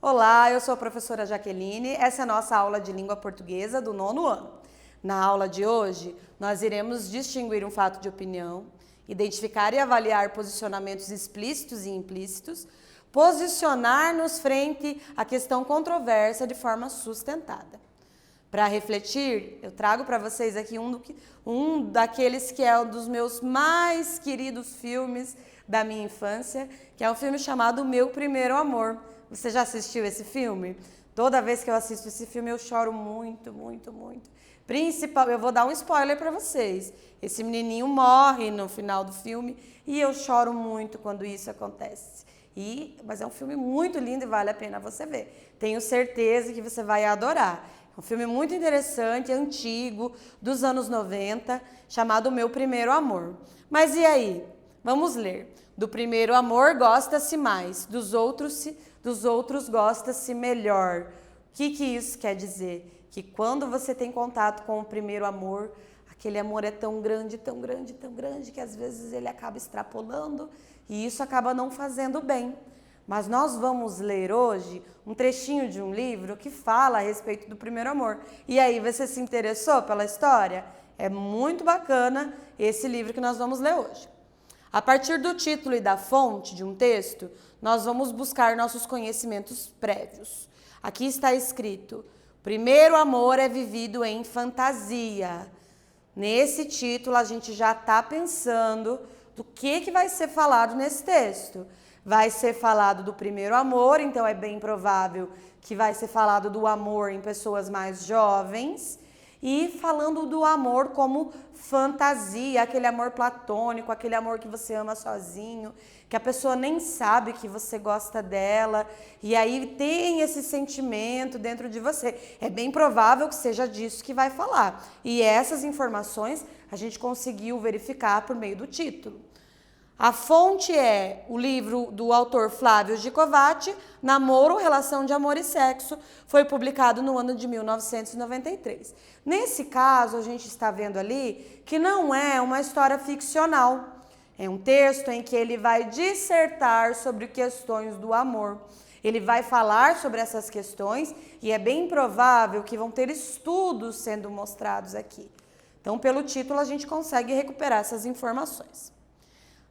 Olá, eu sou a professora Jaqueline, essa é a nossa aula de língua portuguesa do 9º ano. Na aula de hoje, nós iremos distinguir um fato de opinião, identificar e avaliar posicionamentos explícitos e implícitos, posicionar-nos frente à questão controversa de forma sustentada. Para refletir, eu trago para vocês aqui um daqueles que é um dos meus mais queridos filmes da minha infância, que é um filme chamado Meu Primeiro Amor. Você já assistiu esse filme? Toda vez que eu assisto esse filme eu choro muito, muito, muito. Eu vou dar um spoiler para vocês. Esse menininho morre no final do filme e eu choro muito quando isso acontece. Mas é um filme muito lindo e vale a pena você ver. Tenho certeza que você vai adorar. É um filme muito interessante, antigo, dos anos 90, chamado Meu Primeiro Amor. Mas e aí? Vamos ler. Do primeiro amor gosta-se mais, dos outros gosta-se melhor. O que isso quer dizer? Que quando você tem contato com o primeiro amor, aquele amor é tão grande, tão grande, tão grande, que às vezes ele acaba extrapolando e isso acaba não fazendo bem. Mas nós vamos ler hoje um trechinho de um livro que fala a respeito do primeiro amor. E aí, você se interessou pela história? É muito bacana esse livro que nós vamos ler hoje. A partir do título e da fonte de um texto, nós vamos buscar nossos conhecimentos prévios. Aqui está escrito: primeiro amor é vivido em fantasia. Nesse título, a gente já está pensando do que vai ser falado nesse texto. Vai ser falado do primeiro amor, então é bem provável que vai ser falado do amor em pessoas mais jovens. E falando do amor como fantasia, aquele amor platônico, aquele amor que você ama sozinho, que a pessoa nem sabe que você gosta dela, e aí tem esse sentimento dentro de você. É bem provável que seja disso que vai falar. E essas informações a gente conseguiu verificar por meio do título. A fonte é o livro do autor Flávio Gicovati, Namoro, Relação de Amor e Sexo, foi publicado no ano de 1993. Nesse caso, a gente está vendo ali que não é uma história ficcional. É um texto em que ele vai dissertar sobre questões do amor. Ele vai falar sobre essas questões e é bem provável que vão ter estudos sendo mostrados aqui. Então, pelo título, a gente consegue recuperar essas informações.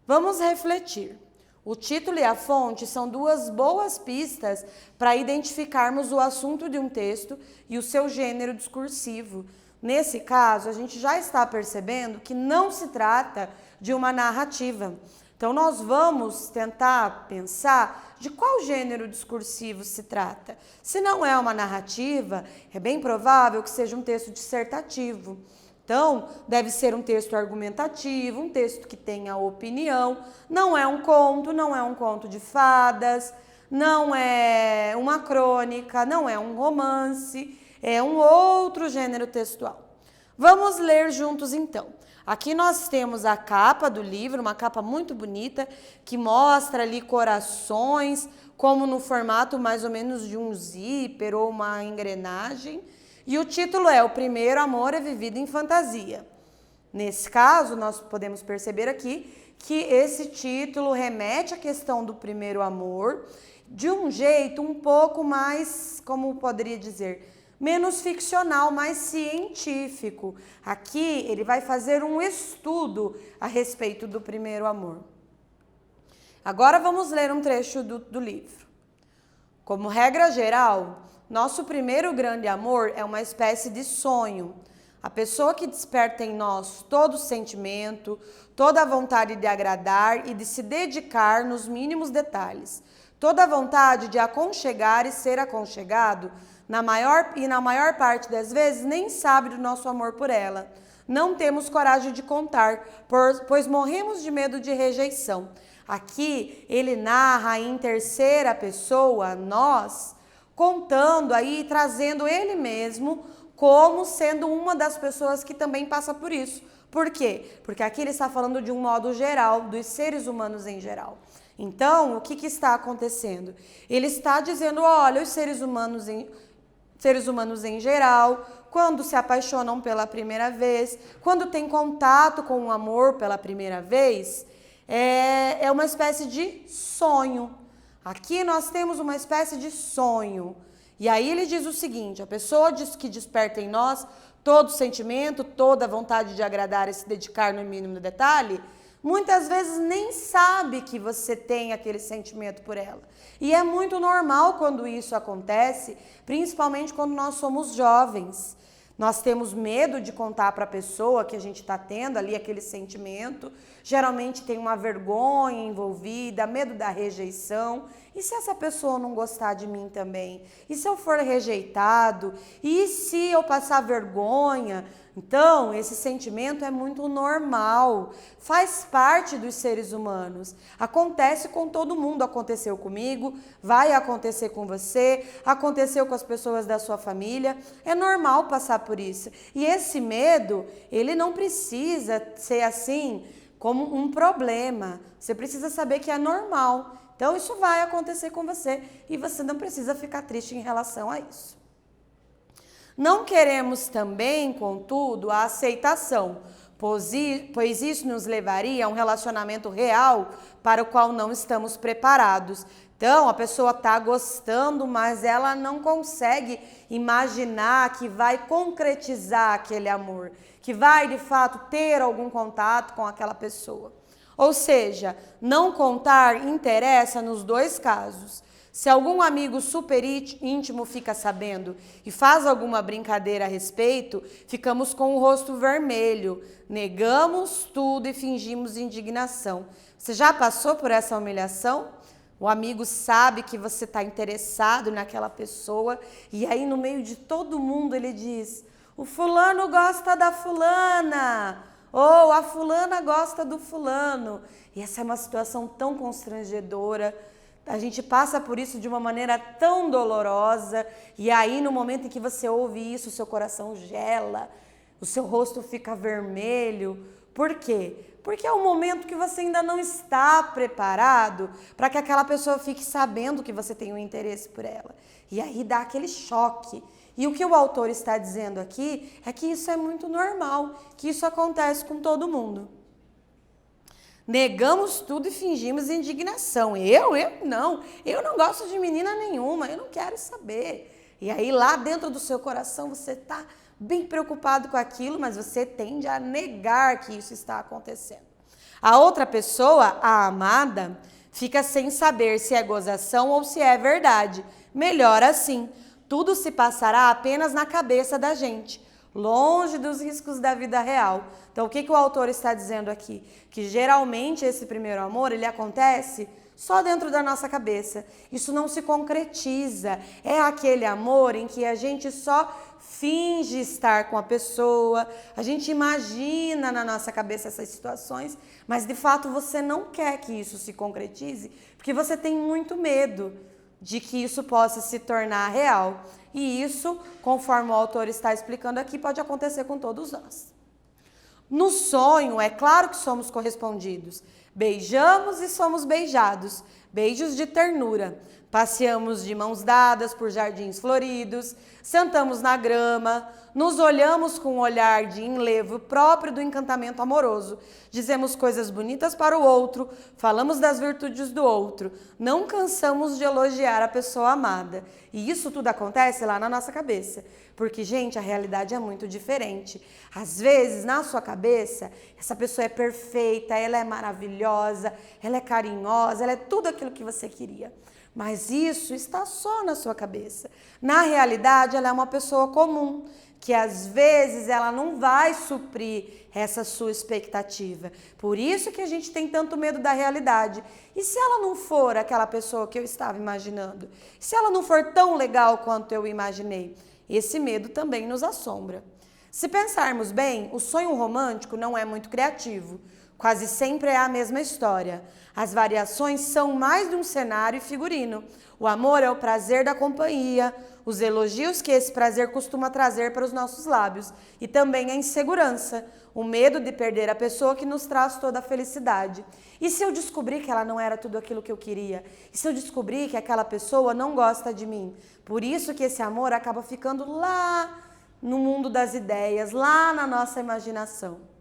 Vamos refletir. O título e a fonte são duas boas pistas para identificarmos o assunto de um texto e o seu gênero discursivo. Nesse caso, a gente já está percebendo que não se trata de uma narrativa. Então, nós vamos tentar pensar de qual gênero discursivo se trata. Se não é uma narrativa, é bem provável que seja um texto dissertativo. Então, deve ser um texto argumentativo, um texto que tenha opinião. Não é um conto de fadas, não é uma crônica, não é um romance, é um outro gênero textual. Vamos ler juntos então. Aqui nós temos a capa do livro, uma capa muito bonita, que mostra ali corações, como no formato mais ou menos de um zíper ou uma engrenagem. E o título é O Primeiro Amor é Vivido em Fantasia. Nesse caso, nós podemos perceber aqui que esse título remete à questão do primeiro amor de um jeito um pouco mais, como poderia dizer, menos ficcional, mais científico. Aqui ele vai fazer um estudo a respeito do primeiro amor. Agora vamos ler um trecho do livro. Como regra geral, nosso primeiro grande amor é uma espécie de sonho. A pessoa que desperta em nós todo o sentimento, toda a vontade de agradar e de se dedicar nos mínimos detalhes, toda a vontade de aconchegar e ser aconchegado, na maior parte das vezes nem sabe do nosso amor por ela. Não temos coragem de contar, pois morremos de medo de rejeição. Aqui ele narra em terceira pessoa, nós, contando aí, trazendo ele mesmo como sendo uma das pessoas que também passa por isso. Por quê? Porque aqui ele está falando de um modo geral, dos seres humanos em geral. Então, o que está acontecendo? Ele está dizendo, olha, os seres humanos em geral, quando se apaixonam pela primeira vez, quando tem contato com o amor pela primeira vez, é uma espécie de sonho. aqui nós temos uma espécie de sonho. E aí ele diz o seguinte, a pessoa diz que desperta em nós todo sentimento, toda vontade de agradar e se dedicar no mínimo detalhe, muitas vezes nem sabe que você tem aquele sentimento por ela. E é muito normal quando isso acontece, principalmente quando nós somos jovens. Nós temos medo de contar para a pessoa que a gente está tendo ali aquele sentimento. Geralmente tem uma vergonha envolvida, medo da rejeição. E se essa pessoa não gostar de mim também? E se eu for rejeitado? E se eu passar vergonha? Então, esse sentimento é muito normal, faz parte dos seres humanos. Acontece com todo mundo, aconteceu comigo, vai acontecer com você, aconteceu com as pessoas da sua família. É normal passar por isso. E esse medo, ele não precisa ser assim como um problema. Você precisa saber que é normal. Então, isso vai acontecer com você e você não precisa ficar triste em relação a isso. Não queremos também, contudo, a aceitação, pois isso nos levaria a um relacionamento real para o qual não estamos preparados. Então, a pessoa está gostando, mas ela não consegue imaginar que vai concretizar aquele amor, que vai, de fato, ter algum contato com aquela pessoa. Ou seja, não contar interessa nos dois casos. Se algum amigo super íntimo fica sabendo e faz alguma brincadeira a respeito, ficamos com o rosto vermelho, negamos tudo e fingimos indignação. Você já passou por essa humilhação? O amigo sabe que você está interessado naquela pessoa e aí no meio de todo mundo ele diz: o fulano gosta da fulana, ou a fulana gosta do fulano. E essa é uma situação tão constrangedora. A gente passa por isso de uma maneira tão dolorosa e aí no momento em que você ouve isso, o seu coração gela, o seu rosto fica vermelho. Por quê? Porque é um momento que você ainda não está preparado para que aquela pessoa fique sabendo que você tem um interesse por ela. E aí dá aquele choque. E o que o autor está dizendo aqui é que isso é muito normal, que isso acontece com todo mundo. Negamos tudo e fingimos indignação. Eu não gosto de menina nenhuma, eu não quero saber. E aí lá dentro do seu coração você está bem preocupado com aquilo, mas você tende a negar que isso está acontecendo. A outra pessoa, a amada, fica sem saber se é gozação ou se é verdade. Melhor assim, tudo se passará apenas na cabeça da gente, longe dos riscos da vida real. Então, o que o autor está dizendo aqui? Que geralmente esse primeiro amor, ele acontece só dentro da nossa cabeça. Isso não se concretiza. É aquele amor em que a gente só finge estar com a pessoa, a gente imagina na nossa cabeça essas situações, mas de fato você não quer que isso se concretize, porque você tem muito medo de que isso possa se tornar real. E isso, conforme o autor está explicando aqui, pode acontecer com todos nós. No sonho, é claro que somos correspondidos. Beijamos e somos beijados. Beijos de ternura. Passeamos de mãos dadas por jardins floridos, sentamos na grama, nos olhamos com um olhar de enlevo próprio do encantamento amoroso, dizemos coisas bonitas para o outro, falamos das virtudes do outro, não cansamos de elogiar a pessoa amada. E isso tudo acontece lá na nossa cabeça, porque, gente, a realidade é muito diferente. Às vezes, na sua cabeça, essa pessoa é perfeita, ela é maravilhosa, ela é carinhosa, ela é tudo aquilo que você queria. Mas isso está só na sua cabeça. Na realidade, ela é uma pessoa comum, que às vezes ela não vai suprir essa sua expectativa. Por isso que a gente tem tanto medo da realidade. E se ela não for aquela pessoa que eu estava imaginando? Se ela não for tão legal quanto eu imaginei? Esse medo também nos assombra. Se pensarmos bem, o sonho romântico não é muito criativo. Quase sempre é a mesma história. As variações são mais de um cenário e figurino. O amor é o prazer da companhia, os elogios que esse prazer costuma trazer para os nossos lábios e também a insegurança, o medo de perder a pessoa que nos traz toda a felicidade. E se eu descobrir que ela não era tudo aquilo que eu queria? E se eu descobrir que aquela pessoa não gosta de mim? Por isso que esse amor acaba ficando lá no mundo das ideias, lá na nossa imaginação.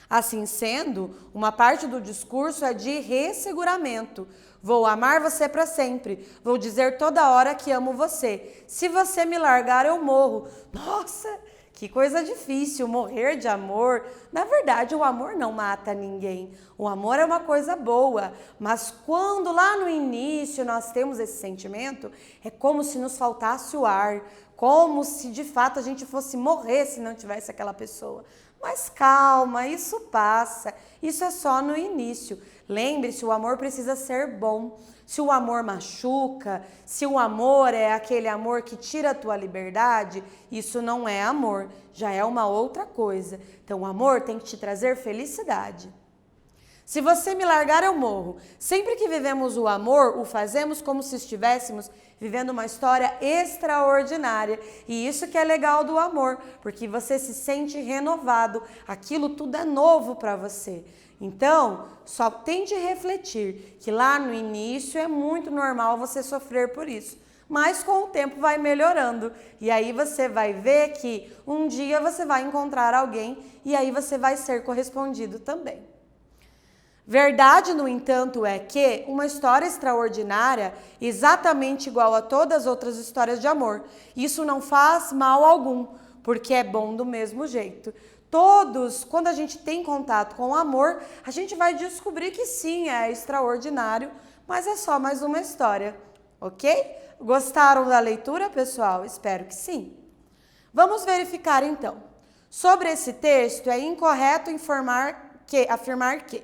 Assim sendo, uma parte do discurso é de resseguramento. Vou amar você para sempre. Vou dizer toda hora que amo você. Se você me largar, eu morro. Nossa, que coisa difícil, morrer de amor. Na verdade, o amor não mata ninguém. O amor é uma coisa boa. Mas quando lá no início nós temos esse sentimento, é como se nos faltasse o ar. Como se de fato a gente fosse morrer se não tivesse aquela pessoa. Mas calma, isso passa. Isso é só no início. Lembre-se, o amor precisa ser bom. Se o amor machuca, se o amor é aquele amor que tira a tua liberdade, isso não é amor, já é uma outra coisa. Então o amor tem que te trazer felicidade. Se você me largar, eu morro. Sempre que vivemos o amor, o fazemos como se estivéssemos vivendo uma história extraordinária. E isso que é legal do amor, porque você se sente renovado. Aquilo tudo é novo para você. Então, só tente refletir que lá no início é muito normal você sofrer por isso. Mas com o tempo vai melhorando. E aí você vai ver que um dia você vai encontrar alguém e aí você vai ser correspondido também. Verdade, no entanto, é que uma história extraordinária, exatamente igual a todas as outras histórias de amor, isso não faz mal algum, porque é bom do mesmo jeito. Todos, quando a gente tem contato com o amor, a gente vai descobrir que sim, é extraordinário, mas é só mais uma história, ok? Gostaram da leitura, pessoal? Espero que sim. Vamos verificar então. Sobre esse texto, é incorreto afirmar que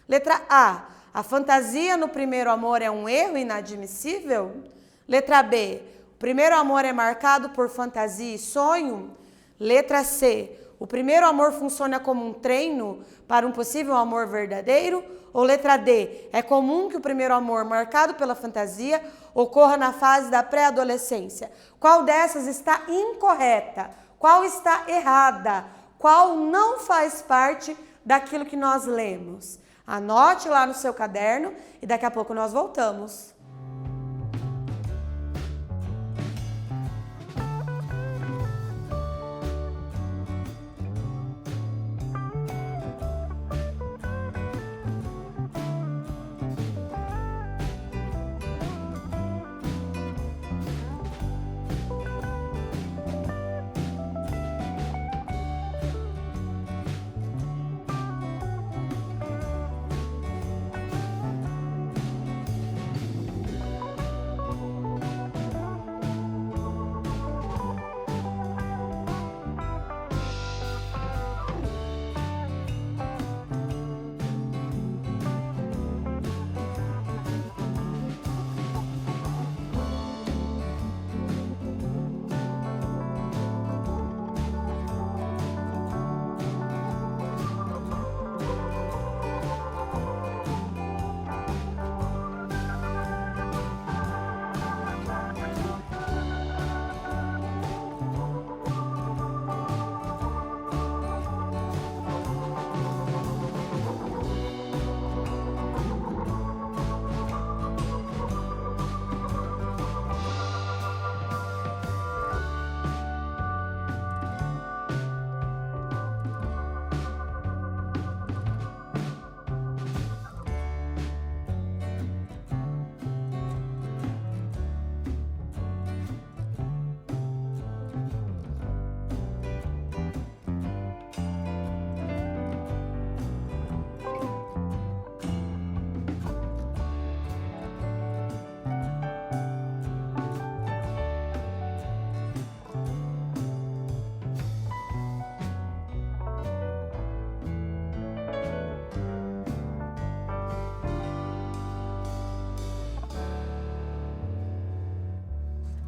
letra A, a fantasia no primeiro amor é um erro inadmissível? Letra B, o primeiro amor é marcado por fantasia e sonho? Letra C, o primeiro amor funciona como um treino para um possível amor verdadeiro? Ou letra D, é comum que o primeiro amor marcado pela fantasia ocorra na fase da pré-adolescência? Qual dessas está incorreta? Qual está errada? Qual não faz parte daquilo que nós lemos? Anote lá no seu caderno e daqui a pouco nós voltamos.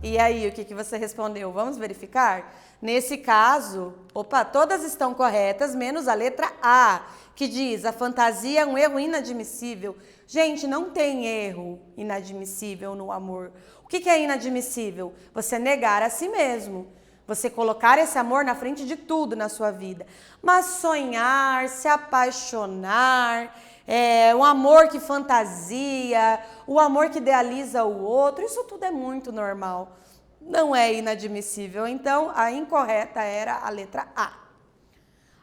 E aí, o que você respondeu? Vamos verificar? Nesse caso, todas estão corretas, menos a letra A, que diz a fantasia é um erro inadmissível. Gente, não tem erro inadmissível no amor. O que é inadmissível? Você negar a si mesmo. Você colocar esse amor na frente de tudo na sua vida. Mas sonhar, se apaixonar, o amor que fantasia, o amor que idealiza o outro, isso tudo é muito normal. Não é inadmissível. Então, a incorreta era a letra A.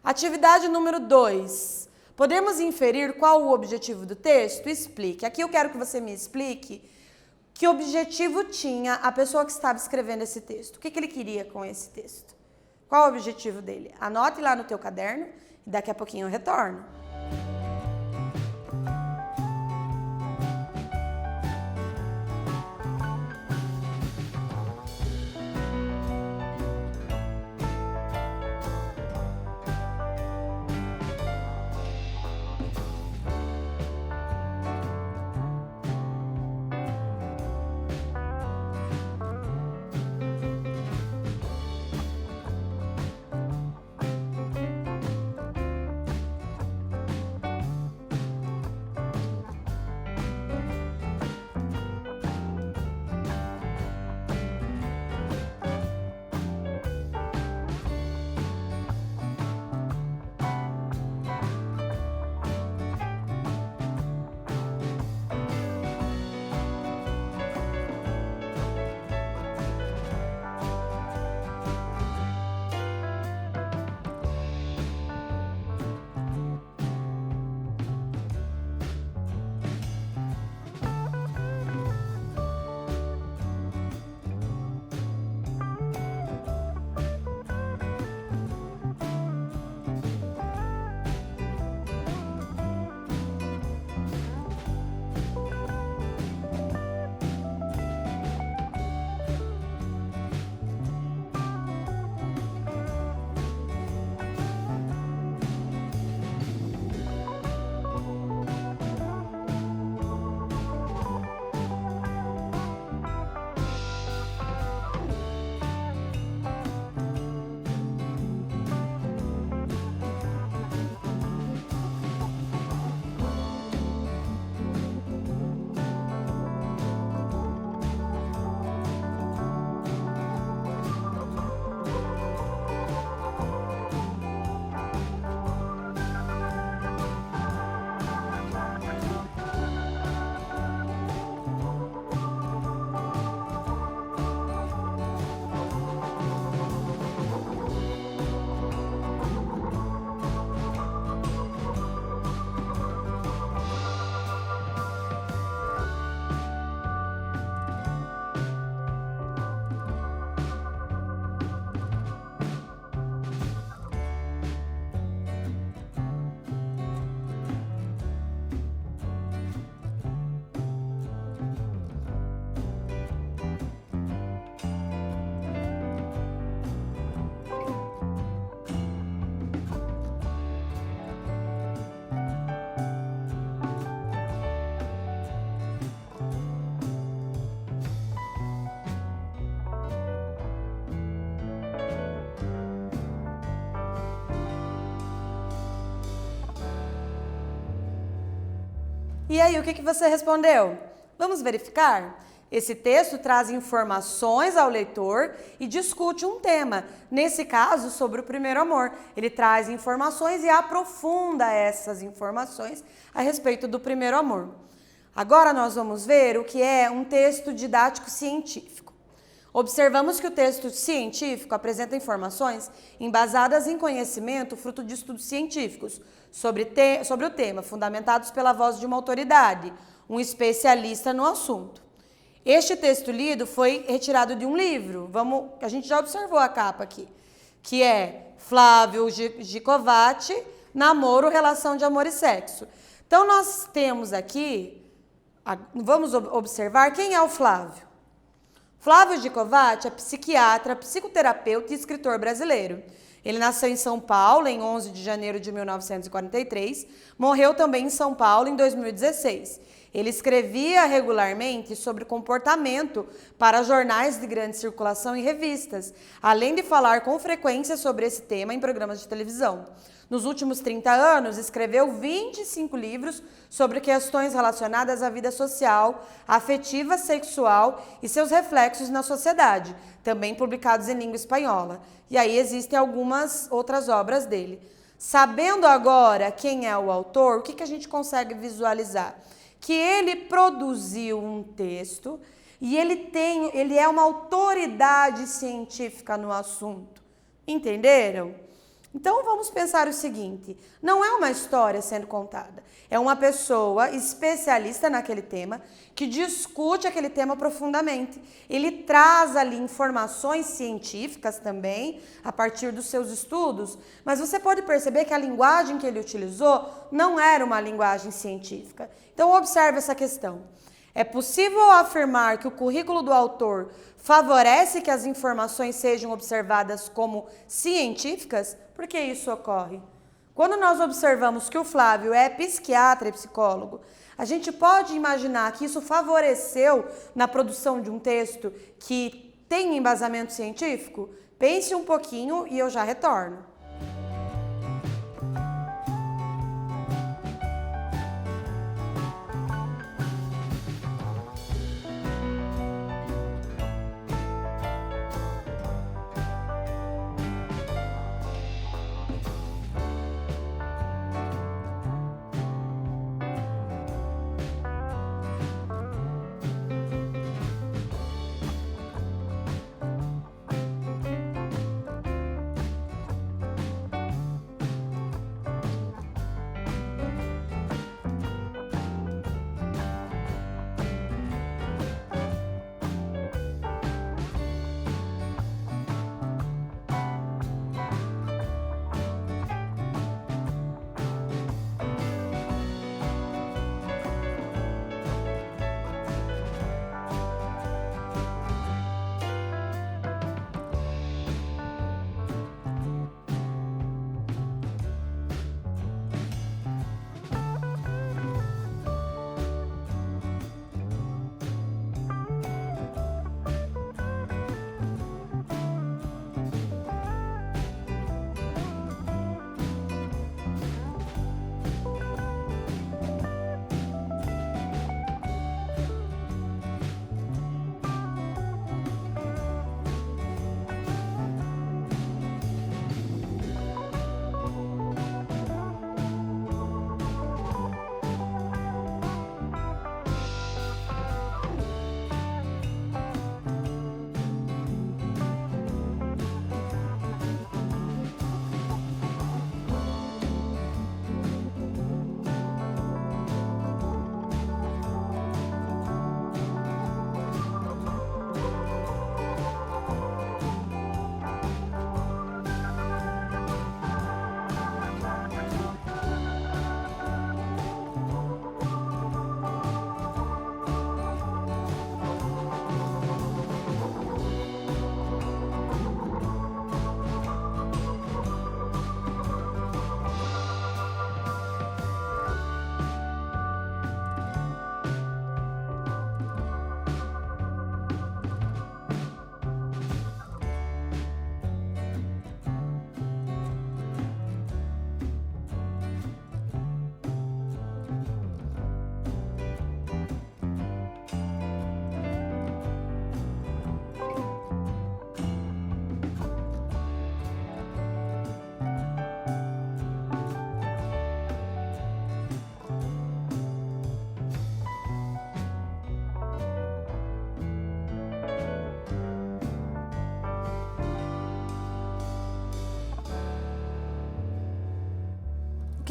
Atividade número 2. Podemos inferir qual o objetivo do texto? Explique. Aqui eu quero que você me explique que objetivo tinha a pessoa que estava escrevendo esse texto. O que ele queria com esse texto? Qual o objetivo dele? Anote lá no teu caderno e daqui a pouquinho eu retorno. E aí, o que você respondeu? Vamos verificar? Esse texto traz informações ao leitor e discute um tema, nesse caso, sobre o primeiro amor. Ele traz informações e aprofunda essas informações a respeito do primeiro amor. Agora nós vamos ver o que é um texto didático científico. Observamos que o texto científico apresenta informações embasadas em conhecimento fruto de estudos científicos sobre o tema, fundamentados pela voz de uma autoridade, um especialista no assunto. Este texto lido foi retirado de um livro, a gente já observou a capa aqui, que é Flávio Gicovati, Namoro, Relação de Amor e Sexo. Então nós temos aqui, vamos observar quem é o Flávio. Flávio Gicovati é psiquiatra, psicoterapeuta e escritor brasileiro. Ele nasceu em São Paulo em 11 de janeiro de 1943, morreu também em São Paulo em 2016. Ele escrevia regularmente sobre comportamento para jornais de grande circulação e revistas, além de falar com frequência sobre esse tema em programas de televisão. Nos últimos 30 anos, escreveu 25 livros sobre questões relacionadas à vida social, afetiva, sexual e seus reflexos na sociedade, também publicados em língua espanhola. E aí existem algumas outras obras dele. Sabendo agora quem é o autor, o que a gente consegue visualizar? Que ele produziu um texto e ele é uma autoridade científica no assunto. Entenderam? Então vamos pensar o seguinte, não é uma história sendo contada, é uma pessoa especialista naquele tema que discute aquele tema profundamente. Ele traz ali informações científicas também, a partir dos seus estudos, mas você pode perceber que a linguagem que ele utilizou não era uma linguagem científica. Então observe essa questão. É possível afirmar que o currículo do autor favorece que as informações sejam observadas como científicas? Por que isso ocorre? Quando nós observamos que o Flávio é psiquiatra e psicólogo, a gente pode imaginar que isso favoreceu na produção de um texto que tem embasamento científico? Pense um pouquinho e eu já retorno.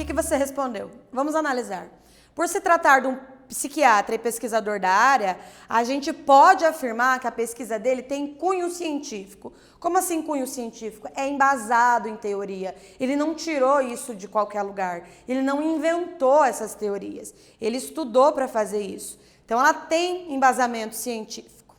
O que você respondeu? Vamos analisar. Por se tratar de um psiquiatra e pesquisador da área, a gente pode afirmar que a pesquisa dele tem cunho científico. Como assim cunho científico? É embasado em teoria. Ele não tirou isso de qualquer lugar. Ele não inventou essas teorias. Ele estudou para fazer isso. Então, ela tem embasamento científico.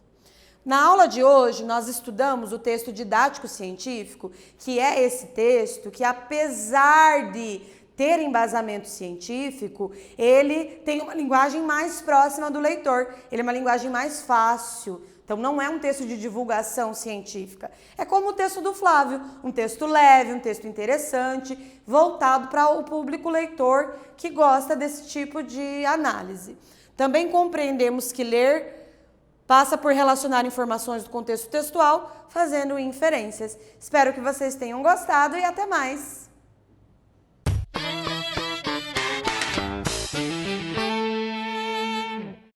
Na aula de hoje, nós estudamos o texto didático científico, que é esse texto que, apesar de ter embasamento científico, ele tem uma linguagem mais próxima do leitor, ele é uma linguagem mais fácil. Então, não é um texto de divulgação científica. É como o texto do Flávio, um texto leve, um texto interessante, voltado para o público leitor que gosta desse tipo de análise. Também compreendemos que ler passa por relacionar informações do contexto textual, fazendo inferências. Espero que vocês tenham gostado e até mais!